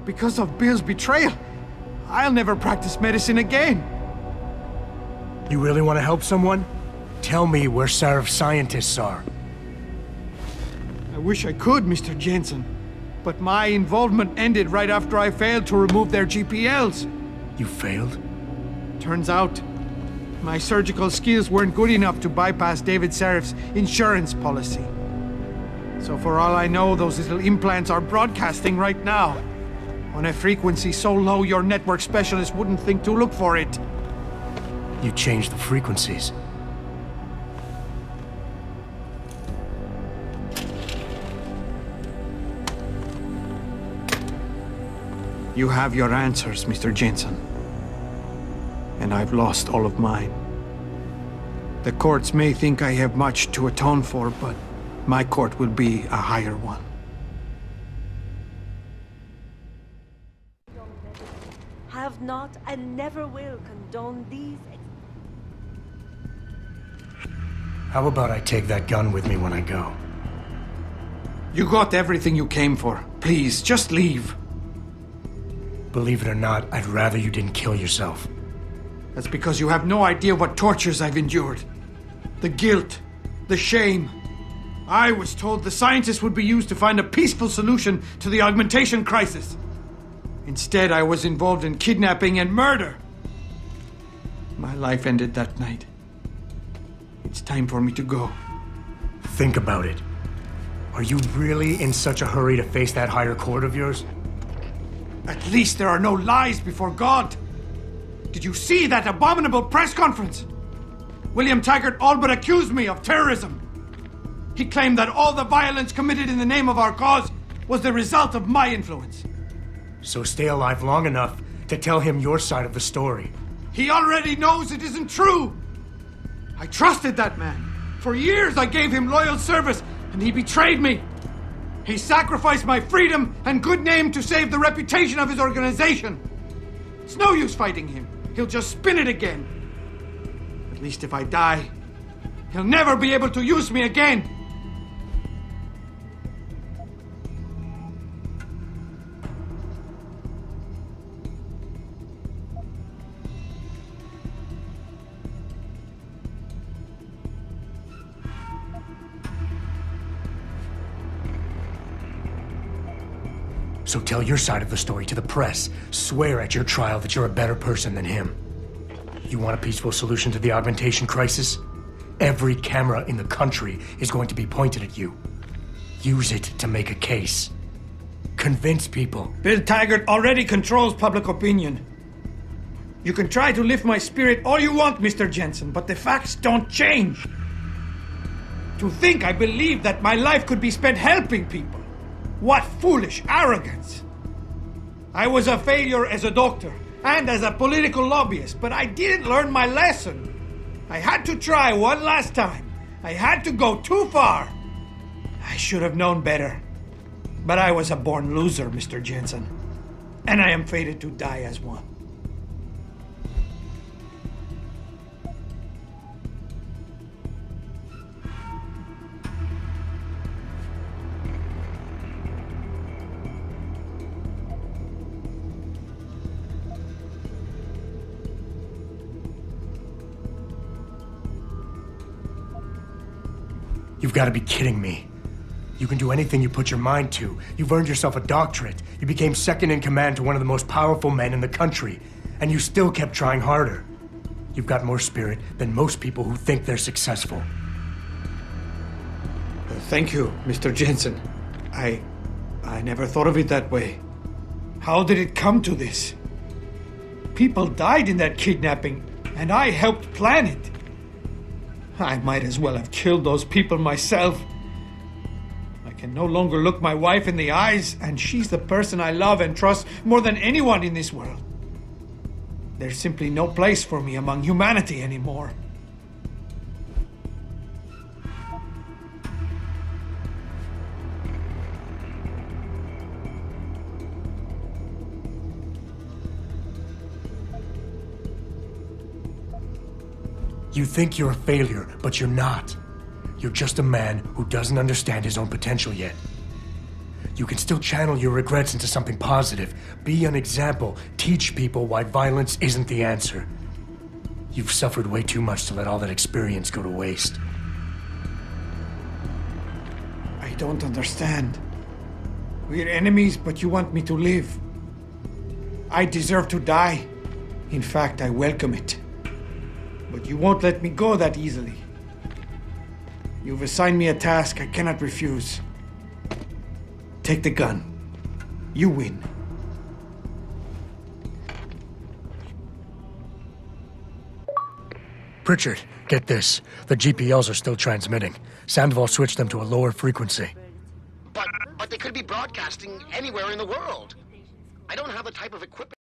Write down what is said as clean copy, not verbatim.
Because of Bill's betrayal, I'll never practice medicine again. You really want to help someone? Tell me where Sarif's scientists are. I wish I could, Mr. Jensen. But my involvement ended right after I failed to remove their GPLs. You failed? Turns out, my surgical skills weren't good enough to bypass David Sarif's insurance policy. So for all I know, those little implants are broadcasting right now. On a frequency so low your network specialist wouldn't think to look for it. You changed the frequencies. You have your answers, Mr. Jensen. And I've lost all of mine. The courts may think I have much to atone for, but my court will be a higher one. Have not and never will condone these. How about I take that gun with me when I go? You got everything you came for. Please, just leave. Believe it or not, I'd rather you didn't kill yourself. That's because you have no idea what tortures I've endured. The guilt, the shame. I was told the scientists would be used to find a peaceful solution to the augmentation crisis. Instead, I was involved in kidnapping and murder. My life ended that night. It's time for me to go. Think about it. Are you really in such a hurry to face that higher court of yours? At least there are no lies before God. Did you see that abominable press conference? William Taggart all but accused me of terrorism. He claimed that all the violence committed in the name of our cause was the result of my influence. So stay alive long enough to tell him your side of the story. He already knows it isn't true. I trusted that man. For years I gave him loyal service, and he betrayed me. He sacrificed my freedom and good name to save the reputation of his organization. It's no use fighting him. He'll just spin it again. At least if I die, he'll never be able to use me again. So tell your side of the story to the press. Swear at your trial that you're a better person than him. You want a peaceful solution to the augmentation crisis? Every camera in the country is going to be pointed at you. Use it to make a case. Convince people. Bill Taggart already controls public opinion. You can try to lift my spirit all you want, Mr. Jensen, but the facts don't change. To think I believed that my life could be spent helping people. What foolish arrogance! I was a failure as a doctor and as a political lobbyist, but I didn't learn my lesson. I had to try one last time. I had to go too far. I should have known better. But I was a born loser, Mr. Jensen. And I am fated to die as one. You've got to be kidding me. You can do anything you put your mind to. You've earned yourself a doctorate. You became second in command to one of the most powerful men in the country. And you still kept trying harder. You've got more spirit than most people who think they're successful. Thank you, Mr. Jensen. I never thought of it that way. How did it come to this? People died in that kidnapping, and I helped plan it. I might as well have killed those people myself. I can no longer look my wife in the eyes, and she's the person I love and trust more than anyone in this world. There's simply no place for me among humanity anymore. You think you're a failure, but you're not. You're just a man who doesn't understand his own potential yet. You can still channel your regrets into something positive. Be an example. Teach people why violence isn't the answer. You've suffered way too much to let all that experience go to waste. I don't understand. We're enemies, but you want me to live. I deserve to die. In fact, I welcome it. But you won't let me go that easily. You've assigned me a task I cannot refuse. Take the gun. You win. Pritchard, get this. The GPLs are still transmitting. Sandoval switched them to a lower frequency. But they could be broadcasting anywhere in the world. I don't have the type of equipment